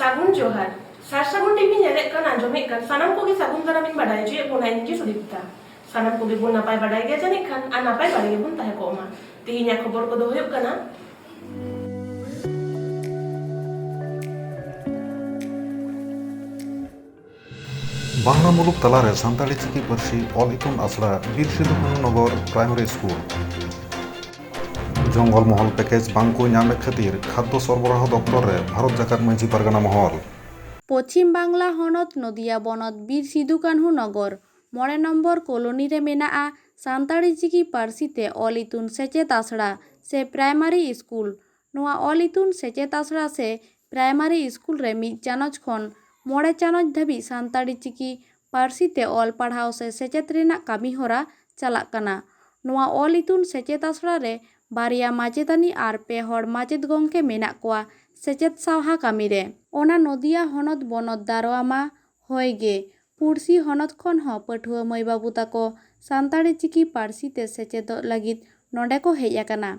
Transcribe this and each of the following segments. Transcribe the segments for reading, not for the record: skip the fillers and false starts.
Sagun Johar. Sagun TV nyelek kan anjomik kan sanam ko gi sagun daram in badai je puna inji sudipta. Sanam ko gi bun napai badai ge janik kan anapai badai ge bun tahe ko ma. Tihinya khobor ko do huyuk kana. Bangla Muluk তালারে Santali chikki Parsi all ইতুন আসরা বীর সিধু নগর primary school Jangalmahal package বাংকো ᱧᱟᱢᱮ খাতির খাদ্য সরবরাহ দপ্তরে ভারত জাকাত মাঝি পারগানা মহল পশ্চিম বাংলা হনত নদিয়া বনত বীর সিধু কানহু নগর 9 নম্বর কলোনি রে মেনা'a সান্তাড়ি চিকি পার্সিতে অল ইতুন সেচেত আসড়া সে প্রাইমারি স্কুল নোয়া অল ইতুন সেচেত আসড়া সে প্রাইমারি স্কুল রে মিদ চানচ খন 9 চানচ ধাবি সান্তাড়ি চিকি পার্সিতে অল পাড়হাও সে সেচেত রেনাᱜ কামি হরা চালাক কানা নোয়া অল ইতুন সেচেত আসড়া রে বারিয়া মাচেতানি আর পে হড় মাচেত গংকে মেনাᱜ কোয়া সেচেত সাওহা কামি রে ওনা নদিয়া হনত বনত দারোয়ামা হয় গে পুরসি হনत ᱠᱷᱚᱱ ᱦᱚᱸ ᱯᱟᱹᱴᱷᱩᱣᱟᱹ ᱢᱟᱹᱭ ᱵᱟᱹᱵᱩ ᱛᱟᱠᱚ ᱥᱟᱱᱛᱟᱲᱤ ᱪᱤᱠᱤ ᱯᱟᱹᱨᱥᱤ ᱛᱮ ᱥᱮᱪᱮᱫᱚᱜ ᱞᱟᱹᱜᱤᱫ ᱱᱚᱰᱮ ᱠᱚ ᱦᱮᱡ ᱟᱠᱟᱱᱟ।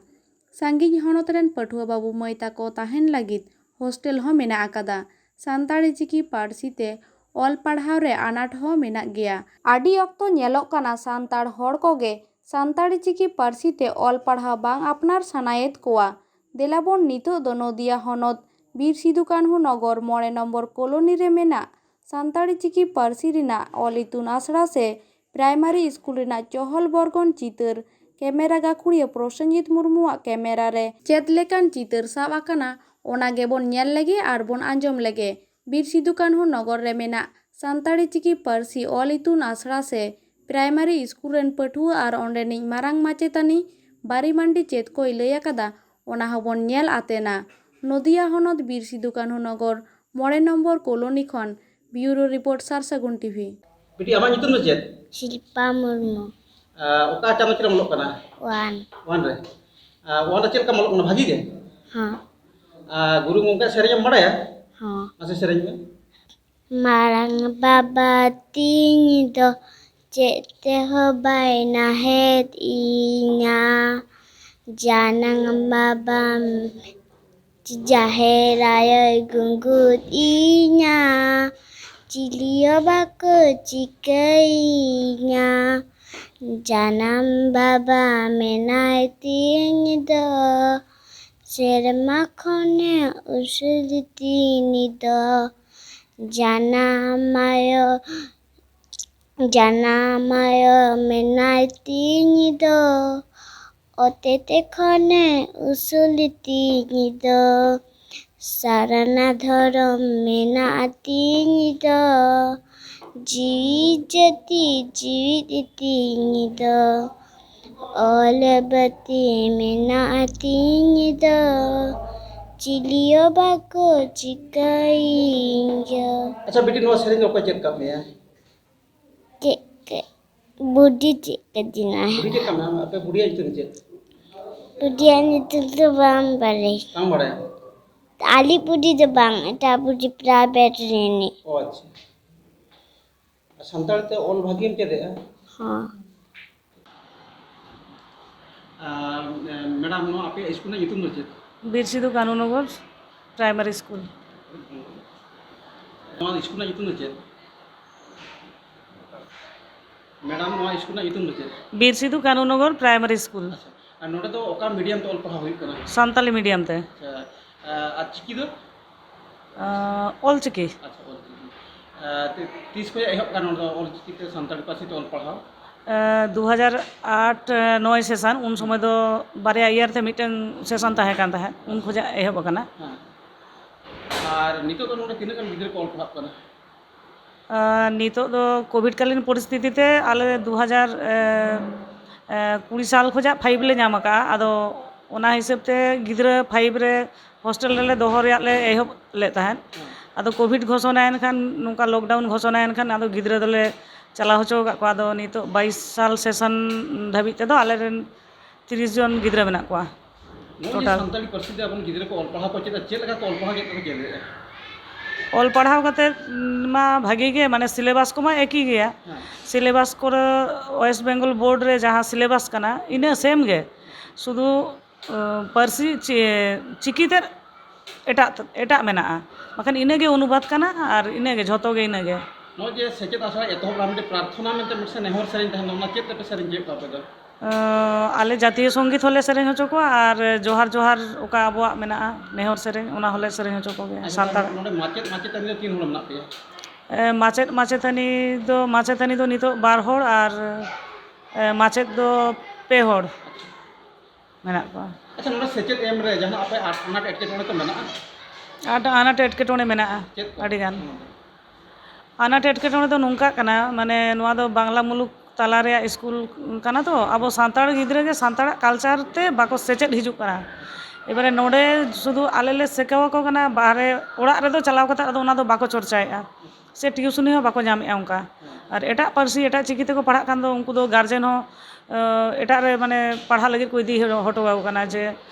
ᱥᱟᱺᱜᱤᱧ ᱦᱚᱱᱚᱛ ᱨᱮᱱ ᱯᱟᱹᱴᱷᱩᱣᱟᱹ ᱵᱟᱹᱵᱩ ᱢᱟᱹᱭ ᱛᱟᱠᱚ ᱛᱟᱦᱮᱱ ᱞᱟᱹᱜᱤᱫ ᱦᱳᱥᱴᱮᱞ ᱦᱚᱸ ᱢᱮᱱᱟᱜ ᱟᱠᱟᱫᱟ। ᱥᱟᱱᱛᱟᱲᱤ ᱪᱤᱠᱤ ᱯᱟᱹᱨᱥᱤ ᱛᱮ ᱚᱞ ᱯᱟᱲᱦᱟᱣ ᱨᱮ ᱟᱱᱟᱴ ᱦᱚᱸ ᱢᱮᱱᱟᱜ ᱜᱮᱭᱟ। ᱟᱹᱰᱤ ᱚᱠᱛᱚ ᱧᱮᱞᱚᱜ ᱠᱟᱱᱟ ᱥᱟᱱᱛᱟᱲ ᱦᱚᱲ ᱠᱚᱜᱮ ᱥᱟᱱᱛᱟᱲᱤ ᱪᱤᱠᱤ ᱯᱟᱹᱨᱥᱤ ᱛᱮ ᱚᱞ ᱯᱟᱲᱦᱟᱣ ᱵᱟᱝ ᱟᱯᱱᱟᱨ ᱥᱟᱱᱟᱭᱮᱫ ᱠᱚᱣᱟ। ᱫᱮᱞᱟᱵᱚᱱ ᱱᱤᱛᱚᱜ ᱫᱚ ᱱᱚᱫᱤᱭᱟ ᱦᱚᱱᱚᱛ ᱵᱤᱨ ᱥᱤᱫᱩ ᱠᱟᱱᱦᱩ ᱱᱚᱜᱚᱨ 9 নম্বর কলোনি রে মেনাᱜ সান্তাড়ি চিকি পার্সি রেনাᱜ অল ইতুন আসড়া সে primary school রেনাᱜ চহল বরগন চিতᱟᱹᱨ camera গাখুড়িয়া Prosenjit মুর্মুᱣᱟᱜ camera রে ᱪᱮᱫ ᱞᱮᱠᱟᱱ ᱪᱤᱛᱟᱹᱨ ᱥᱟᱵ ᱟᱠᱟᱱᱟ ᱚᱱᱟ ᱜᱮᱵᱚᱱ ᱧᱮᱞ ᱞᱮᱜᱮ ᱟᱨ ᱵᱚᱱ ᱟᱸᱡᱚᱢ ᱞᱮᱜᱮ। ᱵᱤᱨ ᱥᱤᱫᱩ ᱠᱟᱱᱦᱩ ᱱᱚᱜᱚᱨ ᱨᱮ ᱢᱮᱱᱟᱜ ᱥᱟᱱᱛᱟᱲᱤ ᱪᱤᱠᱤ ᱯᱟᱹᱨᱥᱤ ᱚᱞ ᱤᱛᱩᱱ ᱟᱥᱲᱟ ᱥᱮ ᱯᱨᱟᱭᱢᱟᱨᱤ ᱥᱠᱩᱞ ᱨᱮᱱ ᱯᱟᱹᱴᱷᱩᱣᱟᱹ ᱟᱨ ᱚᱸᱰᱮᱱᱤᱡ ᱢᱟᱨᱟᱝ ᱢᱟᱪᱮᱛᱟᱹᱱᱤ ᱵᱟᱨᱤ ᱢᱟᱱᱰᱤ ᱪᱮᱫ ᱠᱚᱭ ᱞᱟᱹᱭ ᱟᱠᱟᱫᱟ ᱚᱱᱟ ᱦᱚᱸᱵᱚᱱ ᱧᱮᱞ ᱟᱛᱮᱱᱟ। নদিয়া হনত বীর সিধু কানহু নগর 9 নম্বর কলোনি খন bureau report Sarsagun TV. Bidi amang itu nujat. Silpa Murmu. Oka chama kira molok kana. Wan. Wan re. Wan cil ka molok na bhagi ge. Ha. Guru ngongka serenya mara ya? Ha. Masa serenya? Marang baba tingi do cete hobai na het inya. Janang baba jaherayo gunggut inya. Cilio bako cikainya. Janam baba menai tingi do. Serma kone usul tingi do. Janamayo menai tingi do. Otete kone usul tingi do. Sarana dharam mena tingi do. Jati jiti tingi do. Olebati mena tingi do. Cilio bako cikainya. Acha bidi no serenya oka cek kam ya. Cek budi cek kedina. Budi cek kam apa budi itu nujat. Budian itu tuh bang bare. Kang mara ya? Ali budi tuh bang, itu budi private ini. Oh acha. Santal te ol bhagim te de. Ha. Madam no ape school na itu nujat. Bir Sidhu Kanhu Nagar primary school. No school na itu nujat. Madam no school na itu nujat. Bir Sidhu Kanhu Nagar primary school. Node do oka medium te ol pahau huyuk kana. Santali medium তে। Chiki do? Ol Chiki. Acha ol chiki. Tis ko ehok kan ol chiki te santali pasi te ol pahau. 2008-9 session উন সময় দো বারিয়া ইয়ার তে মিটেন session তাহে কান তাহে উন খোজা এহব কানা। Ar nito do node tinagan gidre ko ol pahau kana. নিতো দো কোভিড কালীন পরিস্থিতিতে আলে 2020 সাল খোজা 5 লে ᱧᱟᱢ ᱟᱠᱟᱜᱼᱟ ᱟᱫᱚ ᱚᱱᱟ ᱦᱤᱥᱟᱹᱵ ᱛᱮ ᱜᱤᱫᱽᱨᱟᱹ 5 ᱨᱮ ᱦᱳᱥᱴᱮᱞ ᱨᱮᱞᱮ ᱫᱚᱦᱚ ᱨᱮᱭᱟᱜ ᱞᱮ ᱮᱦᱚᱵ ᱞᱮᱫ ᱛᱟᱦᱮᱸᱫ ᱟᱫᱚ ᱠᱳভিড ᱜᱷᱳᱥᱚᱱᱟᱭᱮᱱ ᱠᱷᱟᱱ ᱱᱚᱝᱠᱟ ᱞᱚᱠᱰᱟᱣᱩᱱ ᱜᱷᱳᱥᱚᱱᱟᱭᱮᱱ ᱠᱷᱟᱱ ᱟᱫᱚ ᱜᱤᱫᱽᱨᱟᱹ ᱫᱚᱞᱮ ᱪᱟᱞᱟᱣ ᱦᱚᱪᱚ ᱟᱠᱟᱫ ᱠᱚᱣᱟ ᱟᱫᱚ ᱱᱤᱛᱚᱜ 22 ᱥᱟᱞ ᱥᱮᱥᱚᱱ ᱫᱷᱟᱹᱵᱤᱡ ᱛᱮᱫᱚ ᱟᱞᱮ ᱨᱮᱱ 30 জন ᱜᱤᱫᱽᱨᱟᱹ ᱢᱮᱱᱟᱜ ᱠᱚᱣᱟ Total santali pasi te abon gidre ko ol pahau ko cheta chet laga ko ol pahau ge ko jele. ᱚᱞ ᱯᱟᱲᱦᱟᱣ ᱠᱟᱛᱮ ᱢᱟ ᱵᱷᱟᱜᱤ ᱜᱮ ᱢᱟᱱᱮ ᱥᱤᱞᱮᱵᱟᱥ ᱠᱚᱢᱟ ᱮᱠᱤ ᱜᱮᱭᱟ ᱥᱤᱞᱮᱵᱟস করে ওয়েস্ট বেঙ্গল বোর্ড রে যাহা সিলেবাস কানা ইনা সেম গে শুধু পার্সি চিকিতে ᱮᱴᱟᱜ ᱢᱮᱱᱟᱜᱼᱟ ᱵᱟᱠᱷᱟᱱ ᱤᱱᱟᱹᱜᱮ ᱚᱱᱩᱵᱟᱫ ᱠᱟᱱᱟ ᱟᱨ ᱤᱱᱟᱹᱜᱮ ᱡᱷᱚᱛᱚ ᱜᱮ ᱤᱱᱟᱹᱜᱮ ᱱᱚᱜᱼᱚᱭ ᱡᱮ ᱥᱮᱪᱮᱫ ᱟᱥᱲᱟ ᱮᱛᱚᱦᱚᱵ ᱞᱟᱦᱟ ᱢᱤᱫᱴᱮᱱ ᱯᱨᱟᱨᱛᱷᱚᱱᱟ ᱢᱮᱱᱛᱮ ᱢᱤᱫᱴᱮᱱ ᱱᱮᱦᱚᱨ ᱥᱮᱨᱮᱧ ᱛᱟᱦᱮᱱ ᱚᱱᱟ ᱪᱮᱫ ᱛᱮᱯᱮ ᱥᱮᱨᱮᱧ ᱦᱚᱪᱚᱭᱮᱫ ᱠᱚᱣᱟ ᱟᱯᱮ ᱫᱚ? ᱟᱞᱮ ᱡᱟᱛᱤᱭᱚ ᱥᱚᱝᱜᱤᱛ ᱦᱚᱸᱞᱮ ᱥᱮᱨᱮᱧ ᱦᱚᱪᱚ ᱠᱚᱣᱟ ᱟᱨ ᱡᱚᱦᱟᱨ ᱡᱚᱦᱟᱨ ᱚᱠᱟ ᱟᱵᱚᱣᱟᱜ ᱢᱮᱱᱟᱜᱼᱟ ᱱᱮᱦᱚᱨ ᱥᱮᱨᱮᱧ ᱚᱱᱟ ᱦᱚᱸᱞᱮ ᱥᱮᱨᱮᱧ ᱦᱚᱪᱚ ᱠᱚᱜᱮᱭᱟ ᱥᱟᱱᱛᱟᱲ ᱱᱚᱰᱮ ᱢᱟᱪᱮᱫ-ᱢᱟᱪᱮᱛᱟᱹᱱᱤ ᱫᱚ 3 ᱦᱚᱲ ᱢᱮᱱᱟᱜ ᱯᱮᱭᱟ? ᱢᱟᱪᱮᱛᱟᱹᱱᱤ ᱫᱚ ᱱᱤᱛᱚᱜ 2 ᱦᱚᱲ ᱟᱨ ᱢᱟᱪᱮᱫ ᱫᱚ 2 ᱦᱚᱲ ᱢᱮᱱᱟᱜ ᱠᱚᱣᱟ᱾ ᱟᱪᱪᱷᱟ ᱱᱚᱰᱮ ᱥᱮᱪᱮᱫ ᱮᱢ ᱨᱮ ᱡᱟᱦᱟᱸ ᱟᱯᱮ ᱟᱱᱟᱴ ᱮᱴᱠᱮᱴᱚᱬᱮ ᱠᱚ ᱢᱮᱱᱟᱜᱼᱟ? ᱟᱱᱟᱴ ᱮᱴᱠᱮᱴᱚᱬᱮ ᱢᱮᱱᱟᱜᱼᱟ ᱪᱮᱫ ᱠᱚ? ᱟᱹᱰᱤᱜᱟᱱ ᱟᱱᱟᱴ ᱮᱴᱠᱮᱴᱚᱬᱮ ᱫᱚ ᱱᱚᱝᱠᱟ ᱠᱟᱱᱟ ᱢᱟᱱᱮ ᱱᱚᱣᱟ ᱫᱚ ᱵᱟᱝᱞᱟ ᱢᱩᱞᱩᱠ ᱛᱟᱞᱟ ᱨᱮᱭᱟᱜ ᱥᱠᱩᱞ ᱠᱟᱱᱟ ᱛᱚ ᱟᱵᱚ ᱥᱟᱱᱛᱟᱲ ᱜᱤᱫᱽᱨᱟᱹ ᱜᱮ ᱥᱟᱱᱛᱟᱲᱟᱜ culture te bako seched hijuk kana এবারে নোডে শুধু আলেলে শেখাও কো কানা বাহারে ওড়াগ রেদো চালাও কাতে আদো ওনা দো বাকো চর্চায়েগা সে টিউশনি হো বাকো ᱧᱟᱢᱮᱜᱼᱟ ᱚᱱᱠᱟ আর এটা পার্সি এটা চিকি তেকো পাড়াᱜ ᱠᱟᱱ ᱫᱚ ᱩᱱᱠᱩ ᱫᱚ ᱜᱟᱨᱡᱮᱱ ᱦᱚᱸ ᱮᱴᱟᱜ ᱨᱮ ᱢᱟᱱᱮ ᱯᱟᱲᱦᱟᱜ ᱞᱟᱹᱜᱤᱫ ᱠᱚ ᱤᱫᱤ ᱦᱚᱴᱚ ᱟᱠᱚ ᱠᱟᱱᱟ ᱡᱮ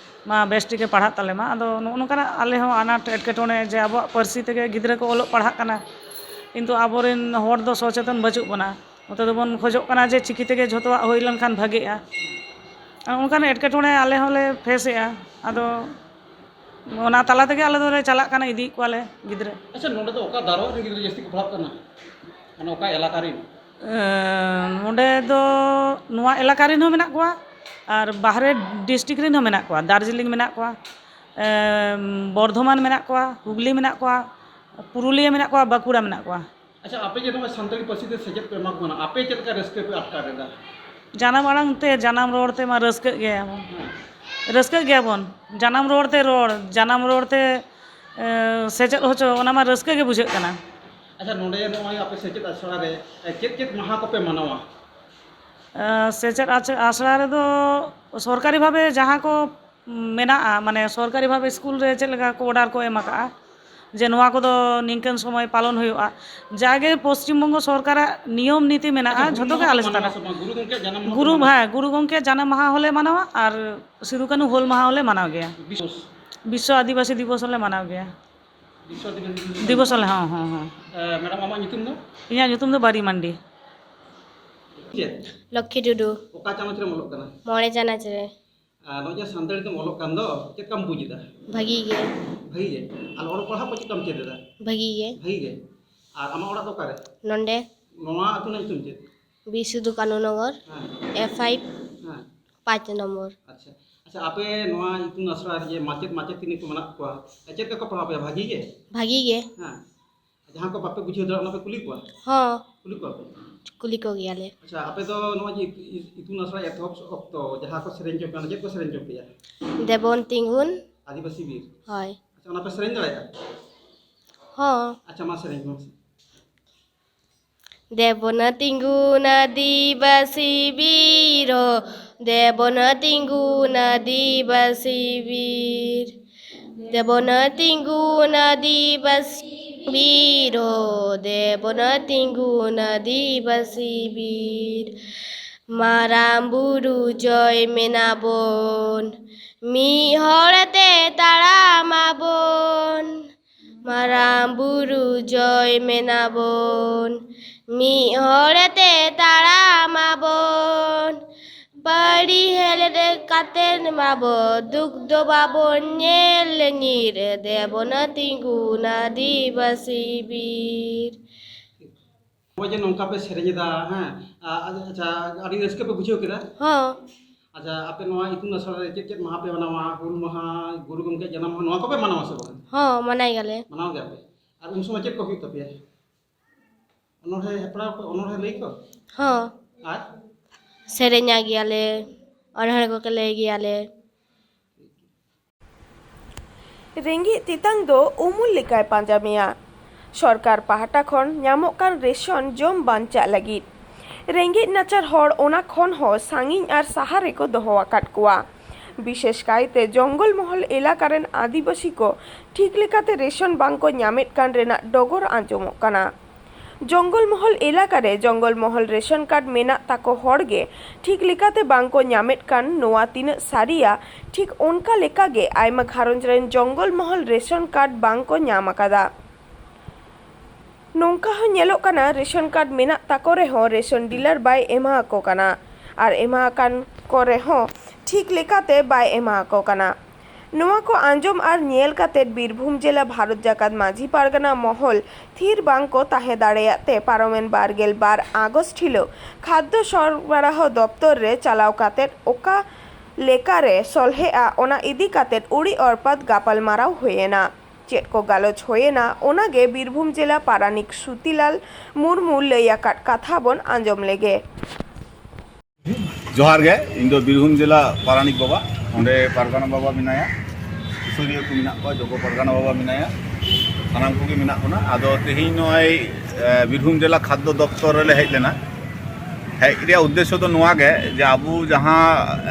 ᱢᱟ ᱵᱮᱥ ᱴᱷᱤᱠᱮ ᱯᱟᱲᱦᱟᱜ ᱛᱟᱞᱮ ᱢᱟ ᱟᱫᱚ ᱱᱚᱜᱼᱚ ᱱᱚᱝᱠᱟᱱᱟᱜ ᱟᱞᱮ ᱦᱚᱸ ᱟᱱᱟᱴ ᱮᱴᱠᱮᱴᱚᱬᱮ ᱡᱮ ᱟᱵᱚᱣᱟᱜ ᱯᱟᱹᱨᱥᱤ ᱛᱮᱜᱮ ᱜᱤᱫᱽᱨᱟᱹ ᱠᱚ ᱚᱞᱚᱜ ᱯᱟᱲᱦᱟᱜ ᱠᱟᱱᱟ ᱠᱤᱱᱛᱩ ᱟᱵᱚᱨᱮᱱ ᱦᱚᱲ ᱫᱚ ᱥᱚᱪᱮᱛᱚᱱ ᱵᱟᱹᱪᱩᱜ ᱵᱚᱱᱟ ᱱᱚᱛᱮ ᱫᱚᱵᱚᱱ ᱠᱷᱚᱡᱚᱜ ᱠᱟᱱᱟ ᱡᱮ ᱪᱤᱠᱤ ᱛᱮᱜᱮ ᱡᱷᱚᱛᱚᱣᱟᱜ ᱦᱩᱭ ᱞᱮᱱᱠᱷᱟᱱ ᱵᱷᱟᱜᱮᱜᱼᱟ ᱚᱱᱠᱟᱱ ᱮᱴᱠᱮᱴᱚᱬᱮ ᱟᱞᱮ ᱦᱚᱸᱞᱮ ᱯᱷᱮᱥᱮᱜᱼᱟ ᱟᱫᱚ ᱚᱱᱟ ᱛᱟᱞᱟ ᱛᱮᱜᱮ ᱟᱞᱮ ᱫᱚᱞᱮ ᱪᱟᱞᱟᱜ ᱠᱟᱱᱟ ᱤᱫᱤᱭᱮᱫ ᱠᱚᱣᱟᱞᱮ ᱜᱤᱫᱽᱨᱟᱹ ᱟᱪᱪᱷᱟ ᱱᱚᱰᱮ ᱫᱚ ᱚᱠᱟ ᱫᱟᱨᱣᱟ ᱨᱮᱱ ᱜᱤᱫᱽᱨᱟᱹ ᱡᱟᱹᱥᱛᱤ ᱠᱚ ᱯᱟᱲᱦᱟᱜ ᱠᱟᱱᱟ ᱢᱟᱱᱮ ᱚᱠᱟ ᱮᱞᱟᱠᱟ ᱨᱮᱱ? ᱱᱚᱰᱮ ᱫᱚ ᱱᱚᱣᱟ ᱮᱞᱟᱠᱟ ᱨᱮᱱ ᱦᱚᱸ ᱢᱮᱱᱟᱜ ᱠᱚᱣᱟ ᱟᱨ ᱵᱟᱦᱨᱮ ᱰᱤᱥᱴᱨᱤᱠᱴ ᱨᱮᱱ ᱦᱚᱸ ᱢᱮᱱᱟᱜ ᱠᱚᱣᱟ ᱫᱟᱨᱡᱤᱞᱤᱝ ᱢᱮᱱᱟᱜ ᱠᱚᱣᱟ ᱵᱚᱨᱫᱷᱚᱢᱟᱱ ᱢᱮᱱᱟᱜ ᱠᱚᱣᱟ হুগলি ᱢᱮᱱᱟᱜ ᱠᱚᱣᱟ পুরুলিয়া ᱢᱮᱱᱟᱜ ᱠᱚᱣᱟ ᱵᱟᱸকুড়ᱟ ᱢᱮᱱᱟᱜ ᱠᱚᱣᱟ ᱟᱪᱪᱷᱟ ᱟᱯᱮ ᱡᱮ ᱱᱚᱜᱼᱚᱭ ᱥᱟᱱᱛᱟᱲᱤ ᱯᱟᱹᱨᱥᱤ ᱛᱮ ᱥᱮᱪᱮᱫ ᱯᱮ ᱮᱢᱟ ᱠᱚ ᱠᱟᱱᱟ ᱟᱯᱮ ᱪᱮᱫ ᱞᱮᱠᱟ ᱨᱟᱹᱥᱠᱟᱹ ᱯᱮ ᱟᱴᱠᱟᱨ ᱮᱫᱟ? ᱡᱟᱱᱟᱢ ᱟᱲᱟᱝ ᱛᱮ ᱡᱟᱱᱟᱢ ᱨᱚᱲ ᱛᱮ ᱢᱟ ᱨᱟᱹᱥᱠᱟᱹᱜ ᱜᱮᱭᱟᱵᱚᱱ ᱨᱟᱹᱥᱠᱟᱹᱜ ᱜᱮᱭᱟᱵᱚᱱ ᱡᱟᱱᱟᱢ ᱨᱚᱲ ᱛᱮ ᱨᱚᱲ ᱡᱟᱱᱟᱢ ᱨᱚᱲ ᱛᱮ ᱥᱮᱪᱮᱫ ᱦᱚᱪᱚ ᱚᱱᱟ ᱢᱟ ᱨᱟᱹᱥᱠᱟᱹ ᱜᱮ ᱵᱩᱡᱷᱟᱹᱜ ᱠᱟᱱᱟ ᱟᱪᱪᱷᱟ ᱱᱚᱰᱮ ᱱᱚᱜᱼᱚᱭ ᱟᱯᱮ ᱥᱮᱪᱮᱫ ᱟᱥᱲᱟ ᱨᱮ ᱪᱮᱫ ᱢᱟᱦᱟ ᱠᱚᱯᱮ ᱢᱟᱱᱟᱣᱟ? ᱥᱮᱪᱮᱫ ᱟᱥᱲᱟ ᱨᱮᱫᱚ ᱥᱚᱨᱠᱟরি ᱵᱷᱟᱵᱮ ᱡᱟᱦᱟᱸ ᱠᱚ ᱢᱮᱱᱟᱜᱼᱟ ᱢᱟᱱᱮ ᱥᱚᱨᱠᱟরি ᱵᱷᱟᱵᱮ ᱥᱠᱩᱞ ᱨᱮ ᱪᱮᱫ ᱞᱮᱠᱟ ko ᱚᱰᱟᱨ ᱠᱚ ᱮᱢ ᱟᱠᱟᱜᱼᱟ ᱡᱮ ᱱᱚᱣᱟ ᱠᱚᱫᱚ ᱱᱤᱝᱠᱟᱹᱱ ᱥᱚᱢᱚᱭ ᱯᱟᱞᱚᱱ ᱦᱩᱭᱩᱜᱼᱟ ᱡᱟᱜᱮ ᱯᱚᱥᱪᱤᱢ ᱵᱚᱝᱜᱚ ᱥᱚᱨᱠᱟᱨᱟᱜ ᱱᱤᱭᱚᱢ নীতি ᱢᱮᱱᱟᱜᱼᱟ ᱡᱷᱚᱛᱚ ᱜᱮ ᱟᱞᱮ ᱪᱮᱛᱟᱱ ᱨᱮ ᱜᱩᱨᱩ ᱜᱚᱢᱠᱮ ᱡᱟᱱᱟᱢ ᱢᱟᱦᱟ ᱦᱚᱸᱞᱮ ᱢᱟᱱᱟᱣᱟ ᱟᱨ ᱥᱤᱫᱩ ᱠᱟᱹᱱᱦᱩ ᱦᱩᱞ ᱢᱟᱦᱟ ᱦᱚᱸᱞᱮ ᱢᱟᱱᱟᱣ ᱜᱮᱭᱟ ᱵᱤᱥᱥᱚ ᱟᱹᱫᱤᱵᱟᱹᱥᱤ ᱫᱤᱵᱚᱥ ᱦᱚᱸᱞᱮ ᱢᱟᱱᱟᱣ ᱜᱮᱭᱟ ᱵᱤᱥᱥᱚ ᱟᱹᱫᱤᱵᱟᱹᱥᱤ ᱫᱤᱵᱚᱥ ᱦᱚᱸᱞᱮ ᱦᱚᱸ ম্যাডাম আমার ᱧᱩᱛᱩᱢ ᱫᱚ? ᱤᱧᱟᱹᱜ ᱧᱩᱛᱩᱢ ᱫᱚ ᱵᱟᱨᱤ ᱢᱟᱱᱰᱤ ᱪᱮᱫ? লক্ষ্মী টুডু ᱚᱠᱟ ᱪᱟᱱᱟᱪ ᱨᱮᱢ ᱚᱞᱚᱜ ᱠᱟᱱᱟ? 9 ᱪᱟᱱᱟᱪ ᱨᱮ ᱱᱚᱜᱼᱚᱭ ᱡᱮ ᱥᱟᱱᱛᱟᱲᱤ ᱛᱮᱢ ᱚᱞᱚᱜ ᱠᱟᱱ ᱫᱚ ᱪᱮᱫ ᱠᱟᱢ ᱵᱩᱡ ᱮᱫᱟ? ᱵᱷᱟᱜᱤ ᱜᱮ ᱵᱷᱟᱜᱤ ᱜᱮ ᱟᱨ ᱚᱞᱚᱜ ᱯᱟᱲᱦᱟᱜ ᱠᱚ ᱪᱮᱫ ᱠᱟᱢ ᱪᱮᱫ ᱮᱫᱟ? ᱵᱷᱟᱜᱤ ᱜᱮ ᱵᱷᱟᱜᱤ ᱜᱮ ᱟᱨ ᱟᱢᱟᱜ ᱚᱲᱟᱜ ᱫᱚ ᱚᱠᱟᱨᱮ? ᱱᱚᱸᱰᱮ ᱱᱚᱣᱟ ᱟᱹᱛᱩ ᱨᱮᱱᱟᱜ ᱧᱩᱛᱩᱢ ᱪᱮᱫ? ᱵᱤᱨ ᱥᱤᱫᱩ ᱠᱟᱹᱱᱩ নগর হ্যাঁ F5 হ্যাঁ 5 নম্বর আচ্ছা আচ্ছা ᱟᱯᱮ ᱱᱚᱣᱟ ᱤᱛᱩᱱ ᱟᱥᱲᱟ ᱨᱮ ᱡᱮ ᱢᱟᱪᱮᱫ-ᱢᱟᱪᱮᱛᱤᱱᱤ ᱠᱚ ᱢᱮᱱᱟᱜ ᱠᱚᱣᱟ ᱪᱮᱫ ᱞᱮᱠᱟ ᱠᱚ ᱯᱟᱲᱦᱟᱣ ᱯᱮᱭᱟ ᱵᱷᱟᱜᱤ ᱜᱮ? ᱵᱷᱟᱜᱤ ᱜᱮ ᱦᱮᱸ ᱡᱟᱦᱟᱸ ᱠᱚ ᱵᱟᱯᱮ ᱵᱩᱡᱷᱟᱹᱣ ᱫᱟᱲᱮᱭᱟᱜᱼᱟ ᱚᱱᱟ ᱯᱮ ᱠᱩᱞᱤ ᱠᱚᱣᱟ? ᱦᱚᱸ ᱠᱩᱞᱤ ᱠᱚᱣᱟ ᱯᱮ? ᱠᱩᱞᱤ ᱠᱚ ᱜᱮᱭᱟᱞᱮ ᱟᱪᱪᱷᱟ ᱟᱯᱮ ᱫᱚ ᱱᱚᱣᱟ ᱡᱮ ᱤᱛᱩᱱ ᱟᱥᱲᱟ ᱮᱛᱚᱦᱚᱵ ᱚᱠᱛᱚ ᱡᱟᱦᱟᱸ ᱠᱚ ᱥᱮᱨᱮᱧ ᱪᱚ ᱠᱟᱱᱟ ᱪᱮᱫ ᱠᱚ ᱥᱮᱨᱮᱧ ᱪᱚ ᱯᱮᱭᱟ? দেবন তিঙ্গুন আদিবাসী বীর হয় আচ্ছা ᱚᱱᱟ ᱯᱮ ᱥᱮᱨᱮᱧ ᱫᱟᱲᱮᱭᱟᱜᱼᱟ? হ্যাঁ আচ্ছা মা সেরেঞ্জ মা দেবন তিঙ্গুন আদিবাসী বীর দেবন তিঙ্গুন আদিবাসী বীর দেবন তিঙ্গুন আদিবাসী বীর দেবন তিঙ্গুন আদিবাসী বীর মারাম বুরু জয় মেনাবন মি হড়তে তাড়ামাবন মারাম বুরু জয় মেনাবন মি হড়তে তাড়ামাবন বাড়ি হেলে কাতেন মাব দুগ্ধ বাবন নেল নির দেবন তিঙ্গুন আদিবাসী বীর ᱱᱚᱜᱼᱚᱭ ᱡᱮ ᱱᱚᱝᱠᱟ ᱯᱮ ᱥᱮᱨᱮᱧ ᱮᱫᱟ ᱦᱮᱸ ᱟᱪᱪᱷᱟ ᱟᱹᱰᱤ ᱨᱟᱹᱥᱠᱟᱹ ᱯᱮ ᱵᱩᱡᱷᱟᱹᱣ ᱠᱮᱫᱟ? ᱦᱚᱸ ᱟᱪᱪᱷᱟ ᱟᱯᱮ ᱱᱚᱣᱟ ᱤᱛᱩᱱ ᱟᱥᱲᱟ ᱨᱮ ᱪᱮᱫ ᱢᱟᱦᱟ ᱯᱮ ᱢᱟᱱᱟᱣᱟ ᱦᱩᱞ ᱢᱟᱦᱟ ᱜᱩᱨᱩ ᱜᱚᱢᱠᱮ ᱡᱟᱱᱟᱢ ᱢᱟᱦᱟ ᱱᱚᱣᱟ ᱠᱚᱯᱮ ᱢᱟᱱᱟᱣᱟ ᱥᱮ ᱵᱟᱝ? ᱦᱚᱸ ᱢᱟᱱᱟᱭ ᱜᱮᱞᱮ ᱢᱟᱱᱟᱣ ᱜᱮᱭᱟ ᱯᱮ ᱟᱨ ᱩᱱ ᱥᱚᱢᱚᱭ ᱪᱮᱫ ᱠᱚ ᱦᱩᱭᱩᱜ ᱛᱟᱯᱮᱭᱟ? ᱚᱱᱚᱬᱦᱮ ᱦᱮᱯᱨᱟᱣ ᱠᱚ ᱚᱱᱚᱬᱦᱮ ᱞᱟᱹᱭ ᱠᱚ ᱦᱚᱸ ᱟᱨ ᱥᱮᱨᱮᱧᱟ ᱜᱮᱭᱟᱞᱮ ᱚᱱᱚᱬᱦᱮ ᱠᱚ ᱞᱟᱹᱭ ᱜᱮᱭᱟᱞᱮ ᱨᱮᱸᱜᱮᱡ ᱛᱮᱛᱟᱝ ᱫᱚ ᱩᱢᱩᱞ ᱞᱮᱠᱟᱭ ᱯᱟᱸᱡᱟ ᱢᱮᱭᱟ ᱥᱚᱨᱠᱟর ᱯᱟᱦᱴᱟ ᱠᱷᱚᱱ ᱧᱟᱢᱚᱜ ᱠᱟᱱ ᱨᱮᱥᱚᱱ ᱡᱚᱢ ᱵᱟᱧᱪᱟᱜ ᱞᱟᱹᱜᱤᱫ ᱨᱮᱸᱜᱮᱡ ᱱᱟᱪᱟᱨ ᱦᱚᱲ ᱚᱱᱟ ᱠᱷᱚᱱ ᱦᱚᱸ ᱥᱟᱺᱜᱤᱧ ᱟᱨ ᱥᱟᱦᱟ ᱨᱮᱠᱚ ᱫᱚᱦᱚ ᱟᱠᱟᱫ ᱠᱚᱣᱟ বিশেষ কায়তে জঙ্গল মহল এলাকা রেন আদিবাসী কো ঠিক লেকাতে রেশন বাংকো ᱧᱟᱢᱮᱫ ᱠᱟᱱ ᱨᱮᱱᱟᱜ ᱰᱚᱜᱚᱨ ᱟᱸᱡᱚᱢᱚᱜ ᱠᱟᱱᱟ জঙ্গল মহল এলাকা রে জঙ্গল মহল রেশন কার্ড মেনাᱜ তাকো ᱦᱚᱲ ᱜᱮ ঠিক ᱞᱮᱠᱟᱛᱮ ᱵᱟᱝᱠᱚ ᱧᱟᱢᱮᱫ ᱠᱟᱱ ᱱᱚᱣᱟ ᱛᱤᱱᱟᱹᱜ ᱥᱟᱹᱨᱤᱭᱟ ᱴᱷᱤᱠ ᱚᱱᱠᱟ ᱞᱮᱠᱟᱜᱮ ᱟᱭᱢᱟ ᱜᱷᱟᱨᱚᱸᱡᱽ ᱨᱮᱱ ᱡᱚᱝᱜᱚᱞ ᱢᱚᱦᱚᱞ ᱨᱮᱥᱚᱱ ᱠᱟর্ড ᱵᱟᱝᱠᱚ ᱧᱟᱢ ᱟᱠᱟᱫᱟ ᱱᱚᱝᱠᱟ ᱦᱚᱸ ᱧᱮᱞᱚᱜ ᱠᱟᱱᱟ ᱨᱮᱥᱚᱱ ᱠᱟর্ড ᱢᱮᱱᱟᱜ ᱛᱟᱠᱚ ᱨᱮᱦᱚᱸ ᱨᱮᱥᱚᱱ ᱰᱤᱞᱟᱨ ᱵᱟᱭ ᱮᱢᱟ ᱟᱠᱚ ᱠᱟᱱᱟ ᱟᱨ ᱮᱢᱟ ᱟᱠᱟᱱ ᱠᱚ ᱨᱮᱦᱚᱸ ᱴᱷᱤᱠ ᱞᱮᱠᱟᱛᱮ ᱵᱟᱭ ᱮᱢᱟ ᱟᱠᱚ ᱠᱟᱱᱟ ᱱᱚᱣᱟ ᱠᱚ ᱟᱸᱡᱚᱢ ᱟᱨ ᱧᱮᱞ ᱠᱟᱛᱮᱫ ᱵᱤᱨᱵᱷᱩᱢ ᱡᱮᱞᱟ ᱵᱷᱟᱨᱚᱛ ᱡᱟᱠᱟᱛ ᱢᱟᱹᱡᱷᱤ ᱯᱟᱨᱜᱟᱱᱟ ᱢᱚᱦᱚᱞ ᱛᱷᱤᱨ ᱵᱟᱝᱠᱚ ᱛᱟᱦᱮᱸ ᱫᱟᱲᱮᱭᱟᱜ ᱛᱮ ᱯᱟᱨᱚᱢᱮᱱ 22 আগস্ট ᱦᱤᱞᱳᱜ ᱠᱷᱟদ্য সরবরাহ দপ্তর ᱨᱮ ᱪᱟᱞᱟᱣ ᱠᱟᱛᱮᱫ ᱚᱠᱟ লেকারে সলহেয়া ওনা ইদি কাতেদ উড়ি অর্পাত গাপাল মারাও হয়েনা চেট কো গালোচ হয়েনা ওনাগে বীরভূম জেলা পারানিক সুতিলাল মুর্মু লইয়াকাট কথা বন আঞ্জম লেগে जोहार गे इन दो बीरभूम जिला पारानिक बाबा ओंडे पारगाना बाबा मिनाया सुसुरिया को मिना को जोगो पारगाना बाबा मिनाया सानाम को मिना कोना आदो तेहिन नय बीरभूम जिला खाद्य दफ्तर रे हेज लेना हेज रे उद्देश्य तो नोआ गे जे आबू जहां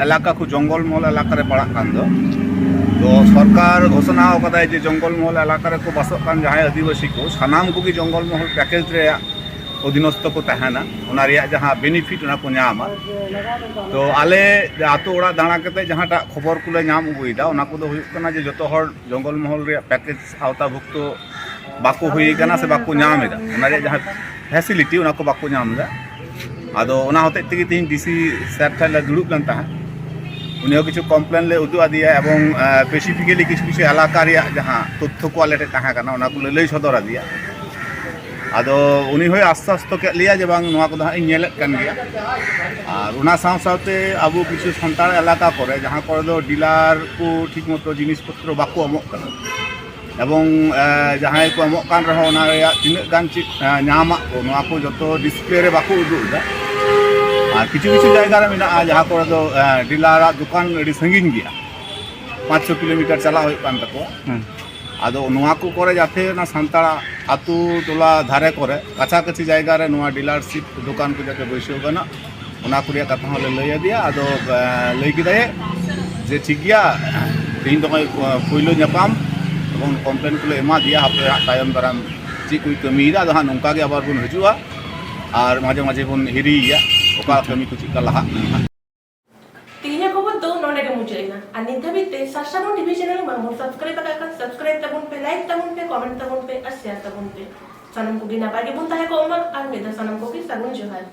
इलाका को जंगल महल इलाका रे पड़ा कान दो तो सरकार घोषणा कदा जे जंगल महल इलाका रे को बसक कान जहां आदिवासी को सानाम को जंगल महल पैकेज रे अधीनस्थ को तहना ओना रिया जहां बेनिफिट ओना को नामा तो आले आतो ओड़ा दाणा कते जहांटा खबर कुले नाम उगुइदा ओना को दो हुयुक कना जे जतो हर जंगल महल रे पैकेज आवताभुक्त बाको हुई कना से बाको नामेदा ओना रे जहां फैसिलिटी ओना को बाको नामदा आदो ओना होते तिगी तीन डीसी सर ठले दुड़ुब लन ताहा उनियो किछु कम्प्लेन ले उदु आदिया एवं स्पेसिफिकली किछु किछु इलाका रे जहां तथ्य को आले ताहा कना ओना को लई सदर आदिया आदो उनी होय आश्वास्त के लिया जे बांग नोआ को दा नेलेत कान गया और उना साव सावते आबो किछु संतार इलाका करे जहां करे दो डीलर को ठीक मतो जिनिस पत्र बाको अमक काना एवं जहां को अमक कान रहो ओना रे तिन गान चि नामा को नोआ को जतो डिस्प्ले रे बाको उदुदा और किछु किछु जायगा रे मिना जहां करे दो डीलर दुकान रे संगीन गया 500 किलोमीटर चला होय पान तको आदो नोआ को करे जाते ना संताड़ा आतु टोला धारे करे काछा काछि जायगा रे नोआ डीलरशिप दुकान को जाके बैसो गना ओना कुरिया कथा हले लय दिया आदो लय किदाए जे ठीक गया तीन तो पहलो नेपाम एवं कम्प्लेन को एमा दिया हापे तायम दाराम ची कोई कमीदा जहां नोंका गे आबार बन हजुआ और माजे माजे बन हिरिया ओका कमी को चिका लहा तीन खबर दो नोडे के मुचेना और निधबिते साशाबो टीवी चैनल में सब्सक्राइब का सब्सक्राइब तबुन पे लाइक तबुन पे कमेंट तबुन पे और शेयर तबुन पे सनम को गिना पागे बुनता है को उमर और मेदा सनम को की सगुन जोहार।